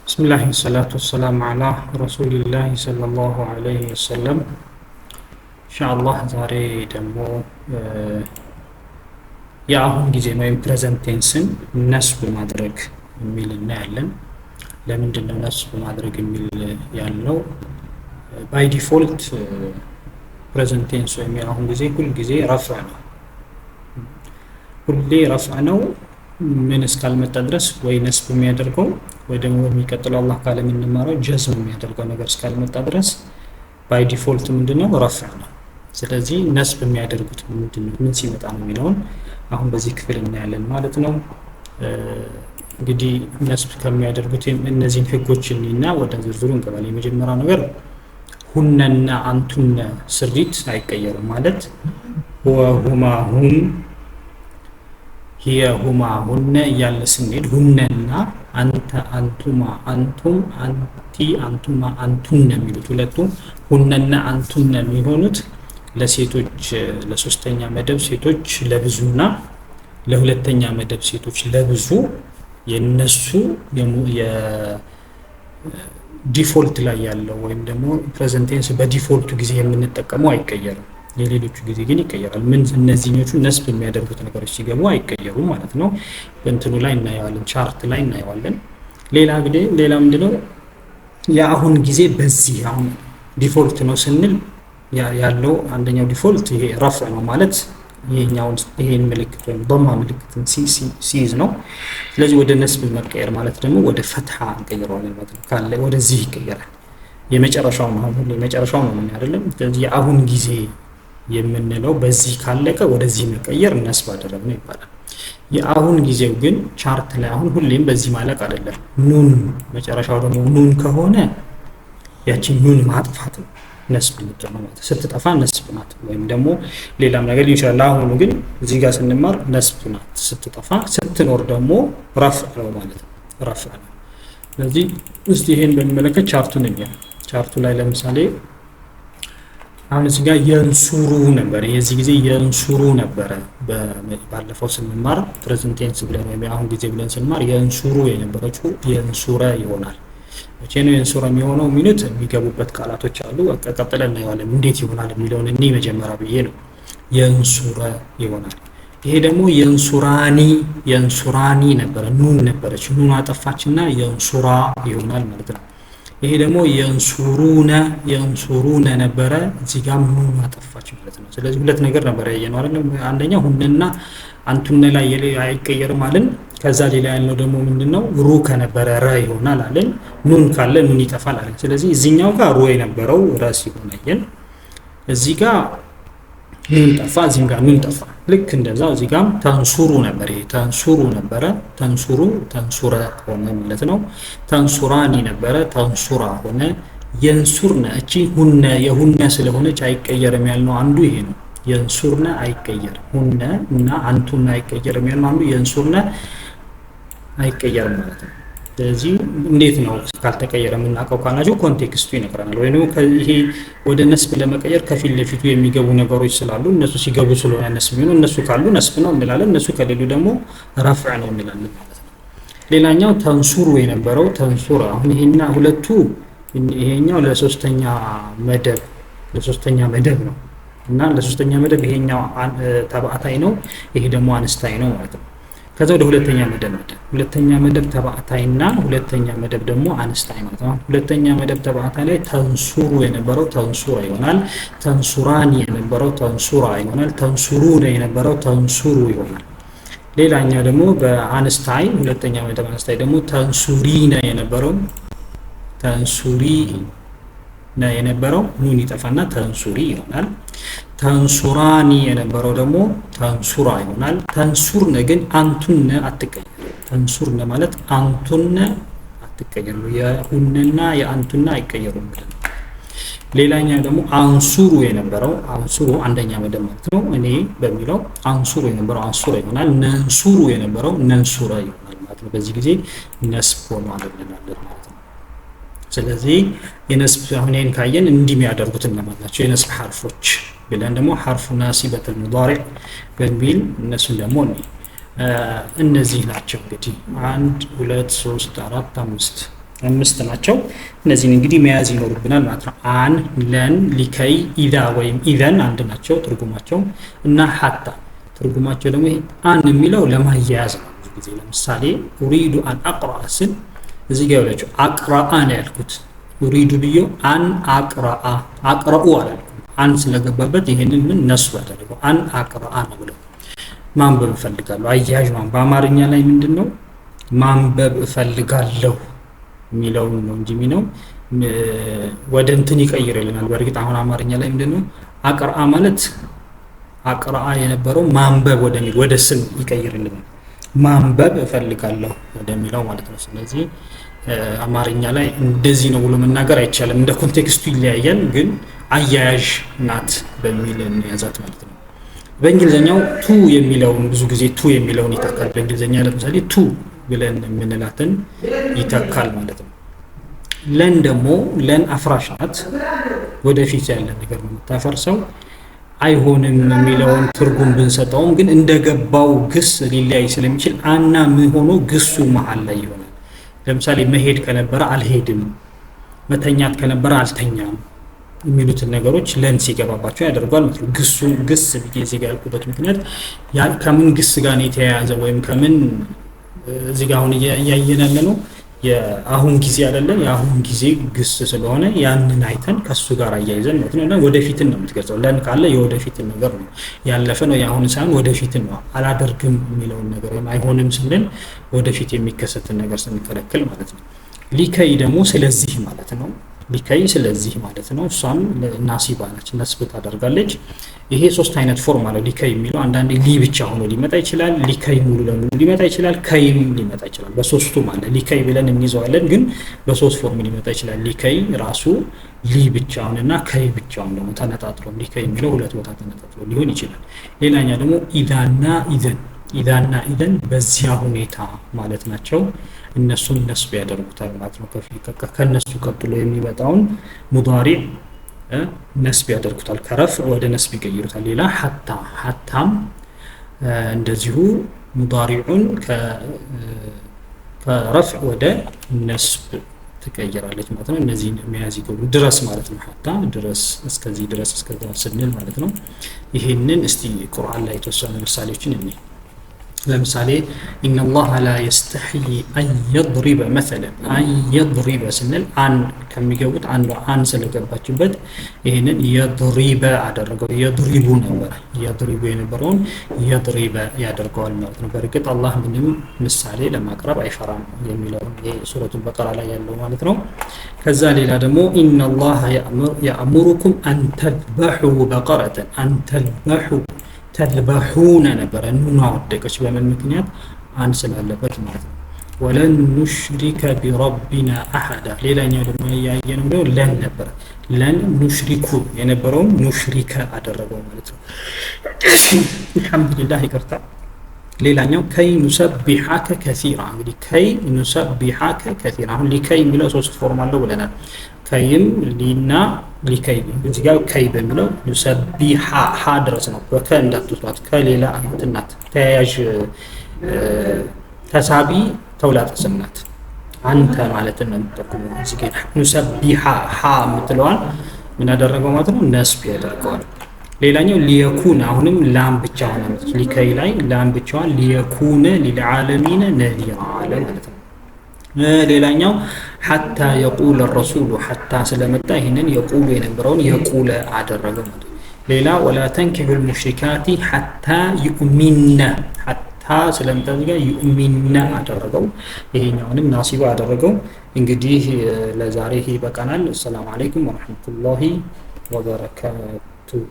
بسم الله والصلاة والسلام على رسول الله صلى الله عليه وسلم إن شاء الله زاري دمو የአሁን ጊዜ ወይም ፕሬዘንት ቴንስን ነስብ ማድረግ የሚል እናያለን። ለምንድን ነው ነስብ ማድረግ የሚል ያልነው? ባይ ዲፎልት ፕሬዘንት ቴንስ ወይም የአሁን ጊዜ ሁል ጊዜ ረፍዕ ነው። ሁሌ ረፍዕ ነው። ምን እስካልመጣ ድረስ ወይ ነስብ የሚያደርገው ወይ ደግሞ የሚቀጥለው አላህ ካለ የምንማረው ጀዝም የሚያደርገው ነገር እስካልመጣ ድረስ ባይ ዲፎልት ምንድነው ረፍዕ ነው። ስለዚህ ነስብ የሚያደርጉት ምንድነው ምን ሲመጣ ነው የሚለውን አሁን በዚህ ክፍል እናያለን ማለት ነው። እንግዲህ ነስብ ከሚያደርጉት እነዚህን ህጎች እና ወደ ዝርዝሩ እንገባለን። የመጀመሪያው ነገር ሁነና አንቱነ ስሪት አይቀየርም ማለት ሁማ ሁም هي هما هن እያለ ስንሄድ ሁነና አንተ አንቱማ አንቱም አንቲ አንቱማ አንቱን የሚሉት ሁለቱም ሁነና አንቱን የሚሆኑት ለሴቶች ለሶስተኛ መደብ ሴቶች ለብዙና ለሁለተኛ መደብ ሴቶች ለብዙ የነሱ የዲፎልት ላይ ያለው ወይም ደግሞ ፕሬዘንት ቴንስ በዲፎልቱ ጊዜ የምንጠቀመው አይቀየርም። የሌሎቹ ጊዜ ግን ይቀየራል። ምን እነዚህኞቹ ነስብ የሚያደርጉት ነገሮች ሲገቡ አይቀየሩም ማለት ነው። በእንትኑ ላይ እናየዋለን፣ ቻርት ላይ እናየዋለን። ሌላ ምንድነው የአሁን ጊዜ በዚህ አሁን ዲፎልት ነው ስንል ያለው አንደኛው ዲፎልት ይሄ ረፍዕ ነው ማለት ይሄን ምልክት ወይም ضማ ምልክትን ሲይዝ ነው። ስለዚህ ወደ ነስብ መቀየር ማለት ደግሞ ወደ ፈትሃ እንቀይረዋለን ማለት ነው። ካለ ወደዚህ ይቀየራል። የመጨረሻው ነው ምን አይደለም። ስለዚህ የአሁን ጊዜ የምንለው በዚህ ካለቀ ወደዚህ መቀየር ነስብ አደረግነው ይባላል። የአሁን ጊዜው ግን ቻርት ላይ አሁን ሁሌም በዚህ ማለቅ አይደለም። ኑን መጨረሻው ደግሞ ኑን ከሆነ ያቺን ኑን ማጥፋት ነው ነስብ ነው ማለት ስትጠፋ ነስብ ናት። ወይም ደግሞ ሌላም ነገር ይችላል። አሁን ግን እዚህ ጋር ስንማር ነስብ ናት ስትጠፋ፣ ስትኖር ደግሞ ረፍዕ ነው ማለት ነው። ረፍዕ ነው። ስለዚህ እስቲ ይሄን በሚመለከት ቻርቱን እንየው። ቻርቱ ላይ ለምሳሌ አሁን እዚህ ጋር የንሱሩ ነበር። የዚህ ጊዜ የንሱሩ ነበረ። ባለፈው ስንማር ፕሬዘንት ቴንስ ብለን ወይም አሁን ጊዜ ብለን ስንማር የንሱሩ የነበረችው የንሱረ ይሆናል። መቼ ነው የንሱረ የሚሆነው የሚሉት የሚገቡበት ቃላቶች አሉ። ቀጥለን እናየዋለን እንዴት ይሆናል የሚለውን እኔ መጀመሪያ ብዬ ነው። የንሱረ ይሆናል። ይሄ ደግሞ የንሱራኒ ነበረ። ኑን ነበረች። ኑን አጠፋችና የንሱራ ይሆናል ማለት ነው። ይሄ ደግሞ የንሱሩነ ነበረ። እዚህ ጋር ኑን አጠፋች ማለት ነው። ስለዚህ ሁለት ነገር ነበር ያየነው አይደል? አንደኛው ሁነና አንቱነ ላይ አይቀየርም አለን። ከዛ ሌላ ያለው ደግሞ ምንድነው ሩ ከነበረ ረ ይሆናል አለን። ኑን ካለ ኑን ይጠፋል አለን። ስለዚህ እዚህኛው ጋር ሩ የነበረው ረ ሲሆን አየን። እዚህ ጋር ኑን ጠፋ፣ እዚህም ጋር ኑን ጠፋ። ልክ እንደዛው እዚህ ጋርም ተንሱሩ ነበር። ይሄ ተንሱሩ ነበረ። ተንሱረ ሆነ ማለት ነው። ተንሱራኒ ነበረ፣ ተንሱራ ሆነ። የንሱርነ እቺ ሁነ የሁነ ስለሆነች አይቀየርም ያልነው አንዱ ይሄ ነው። የንሱርነ አይቀየርም። ሁነ እና አንቱነ አይቀየርም ያልነው አንዱ የንሱርነ አይቀየርም ማለት ነው። ስለዚህ እንዴት ነው ካልተቀየረ የምናውቀው ካላችሁ ኮንቴክስቱ ይነግረናል። ወይ ነው ይሄ ወደ ነስብ ለመቀየር ከፊት ለፊቱ የሚገቡ ነገሮች ስላሉ እነሱ ሲገቡ ስለሆነ ነስብ ነው። እነሱ ካሉ ነስብ ነው እንላለን፣ እነሱ ከሌሉ ደግሞ ረፍዕ ነው እንላለን ማለት ነው። ሌላኛው ተንሱሩ የነበረው ተንሱራ። አሁን ይሄና ሁለቱ ይሄኛው ለሶስተኛ መደብ ነው እና ለሶስተኛ መደብ ይሄኛው ተባዕታይ ነው፣ ይሄ ደግሞ አንስታይ ነው ማለት ነው። ከዛ ወደ ሁለተኛ መደብ ተባዕታይና ሁለተኛ መደብ ደግሞ አንስታይ ማለት ነው። ሁለተኛ መደብ ተባዕታይ ላይ ተንሱሩ የነበረው ተንሱራ ይሆናል። ተንሱራኒ የነበረው ተንሱራ ይሆናል። ተንሱሩነ የነበረው ተንሱሩ ይሆናል። ሌላኛው ደግሞ በአንስታይ ሁለተኛ መደብ አንስታይ ደግሞ ተንሱሪነ የነበረው ኑን ይጠፋና ተንሱሪ ይሆናል። ተንሱራኒ የነበረው ደግሞ ተንሱራ ይሆናል። ተንሱርነ ግን አንቱነ አትቀየር። ተንሱርነ ማለት አንቱነ አትቀየር። የሁነና የአንቱና አይቀየሩም ማለት ነው። ሌላኛው ደግሞ አንሱሩ የነበረው አንሱሩ አንደኛ መደብ ማለት ነው። እኔ በሚለው አንሱሩ የነበረው አንሱራ ይሆናል። ነንሱሩ የነበረው ነንሱራ ይሆናል ማለት ነው። በዚህ ጊዜ ነስብ ሆኖ አለብናለን ማለት ነው። ስለዚህ የነስብ አሁን ይሄን ካየን እንዲህ የሚያደርጉት እነማን ናቸው? የነስብ ሐርፎች ብለን ደግሞ ሐርፉ ናሲበቱል ሙዳሪዕ በሚል እነሱን ደግሞ እነዚህ ናቸው። እንግዲህ 1 2 3 4 5 5 ናቸው። እነዚህን እንግዲህ መያዝ ይኖርብናል ማለት ነው። አን፣ ለን፣ ሊከይ፣ ኢዛ ወይም ኢዘን አንድ ናቸው ትርጉማቸው እና ሐታ ትርጉማቸው ደግሞ አን የሚለው ለማያያዝ ነው። ብዙ ጊዜ ለምሳሌ ኡሪዱ አን አቅራ ስል እዚህ ጋር ያለችው አቅራአ ነው ያልኩት። ኡሪዱ ብዬው አን አቅራአ አቅራኡ አላልኩም። አን ስለገባበት ይሄንን ምን ነሱ ያደረገው አን አቅራአ ነው ብለው ማንበብ እፈልጋለሁ። አያያዥ በአማርኛ ላይ ምንድነው ማንበብ እፈልጋለሁ የሚለውን ነው እንጂ የሚለው ወደ እንትን ይቀይርልናል። በእርግጥ አሁን አማርኛ ላይ ምንድነው አቅራአ ማለት አቅራአ የነበረው ማንበብ ወደሚል ወደ ስም ይቀይርልናል። ማንበብ እፈልጋለሁ ወደሚለው ማለት ነው። ስለዚህ አማርኛ ላይ እንደዚህ ነው ብሎ መናገር አይቻልም። እንደ ኮንቴክስቱ ይለያያል፣ ግን አያያዥ ናት በሚል እንያዛት ማለት ነው። በእንግሊዘኛው ቱ የሚለውን ብዙ ጊዜ ቱ የሚለውን ይተካል። በእንግሊዘኛ ለምሳሌ ቱ ብለን የምንላትን ይተካል ማለት ነው። ለን ደግሞ ለን አፍራሽ ናት። ወደፊት ያለ ነገር ነው የምታፈርሰው። አይሆንም የሚለውን ትርጉም ብንሰጠውም ግን እንደገባው ግስ ሊለያይ ስለሚችል አና ምን ሆኖ ግሱ መሀል ላይ ይሆናል። ለምሳሌ መሄድ ከነበረ አልሄድም፣ መተኛት ከነበረ አልተኛም የሚሉትን ነገሮች ለን ሲገባባቸው ያደርጓል ማለት ነው። ግሱ ግስ ብዬ እዚህ ጋር ያልኩበት ምክንያት ከምን ግስ ጋር ነው የተያያዘ ወይም ከምን እዚህ ጋር አሁን እያየን ያለ ነው የአሁን ጊዜ አይደለም። የአሁን ጊዜ ግስ ስለሆነ ያንን አይተን ከሱ ጋር አያይዘን ማለት ነው። እና ወደፊትን ነው የምትገልጸው። ለን ካለ የወደፊትን ነገር ነው፣ ያለፈ ነው የአሁን ሳይሆን ወደፊትን ነው። አላደርግም የሚለውን ነገር ወይም አይሆንም ስንል ወደፊት የሚከሰትን ነገር ስንከለክል ማለት ነው። ሊከይ ደግሞ ስለዚህ ማለት ነው። ሊከይ ስለዚህ ማለት ነው። እሷም ናሲባ ነች፣ ነስብ ታደርጋለች። ይሄ ሶስት አይነት ፎርም አለ ሊከይ የሚለው። አንዳንዴ ሊ ብቻ ሆኖ ሊመጣ ይችላል፣ ሊከይ ሙሉ ለሙሉ ሊመጣ ይችላል፣ ከይም ሊመጣ ይችላል። በሶስቱም አለ። ሊከይ ብለን እንይዘዋለን፣ ግን በሶስት ፎርም ሊመጣ ይችላል። ሊከይ ራሱ ሊ ብቻውንና ከይ ብቻውን ደግሞ ተነጣጥሎ ሊከይ የሚለው ሁለት ቦታ ተነጣጥሎ ሊሆን ይችላል። ሌላኛ ደግሞ ኢዛና ኢዘን፣ ኢዛና ኢዘን በዚያ ሁኔታ ማለት ናቸው። እነሱን ነስብ ያደርጉታል ማለት ነው። ከነሱ ቀጥሎ የሚመጣውን ሙዳሪዕ ነስብ ያደርጉታል። ከረፍ ወደ ነስብ ይቀይሩታል። ሌላ ሐታ፣ ሐታም እንደዚሁ ሙዳሪዑን ከረፍ ወደ ነስብ ትቀይራለች ማለት ነው። እነዚህን መያዝ ይገቡ ድረስ ማለት ነው። ሐታ ድረስ፣ እስከዚህ ድረስ፣ እስከዛ ስንል ማለት ነው። ይሄንን እስቲ ቁርአን ላይ የተወሰኑ ምሳሌዎችን እንይ። ለምሳሌ ኢነላህ ላ የስተሕይ አን የድሪበ መሰለን፣ አን የድሪበ ስንል አን ከሚገቡት አንዷ አን ስለገባችበት ይህንን የድሪበ አደረገው። የድሪቡ ነበረ፣ የድሪቡ የነበረውን የድሪበ ያደርገዋል ማለት ነው። በእርግጥ አላህ ምንም ምሳሌ ለማቅረብ አይፈራም የሚለውን ሱረቱል በቀራ ላይ ያለው ማለት ነው። ከዛ ሌላ ደግሞ ኢነላህ የእሙሩኩም አን ተዝበሑ በቀረተን፣ አን ተዝበሑ ተልበሑነ ነበረ። ኑና ወደቀች በምን ምክንያት? አን ስላለበት ማለት ነው። ወለን ኑሽሪከ ቢረቢና አሐዳ። ሌላኛው ደግሞ ያየነው ነው ለን ነበረ። ለን ኑሽሪኩ የነበረውን ኑሽሪከ አደረገው ማለት ነው። አልሐምዱሊላህ ይቅርታ። ሌላኛው ከይ ኑሰቢሐከ ከሲራ። እንግዲህ ከይ ኑሰቢሐከ ከሲራ። አሁን ሊከይ የሚለው ሶስት ፎርም አለው ብለናል። ከይም ሊና ሊከይ እዚህ ጋር ከይ በሚለው ኑሰቢሐ ሀ ድረስ ነው። በከ እንዳትወስዷት፣ ከሌላ እንትናት ተያያዥ ተሳቢ ተውላጠ ስም ናት። አንተ ማለት ነው የምትጠቁመው። እዚህ ጋር ኑሰቢሐ ሀ የምትለዋን ምን ያደረገው ማለት ነው? ነስብ ያደርገዋል። ሌላኛው ሊየኩን፣ አሁንም ላም ብቻ ሆነ ሊከይ ላይ ላም ብቻዋን ሊየኩነ ሊልዓለሚነ ነዚራ አለ ማለት ነው። ሌላኛው ሐታ የቁለ ረሱሉ፣ ሐታ ስለመጣ ይህንን የቁሉ የነበረውን የቁለ አደረገው ማለት ነው። ሌላ ወላ ተንኪሑል ሙሽሪካቲ ሐታ ዩእሚነ፣ ሐታ ስለመጣ ጋር ዩእሚነ አደረገው። ይሄኛውንም ናሲባ አደረገው። እንግዲህ ለዛሬ ይበቃናል። አሰላሙ አለይኩም ወረሕመቱላሂ ወበረካቱሁ።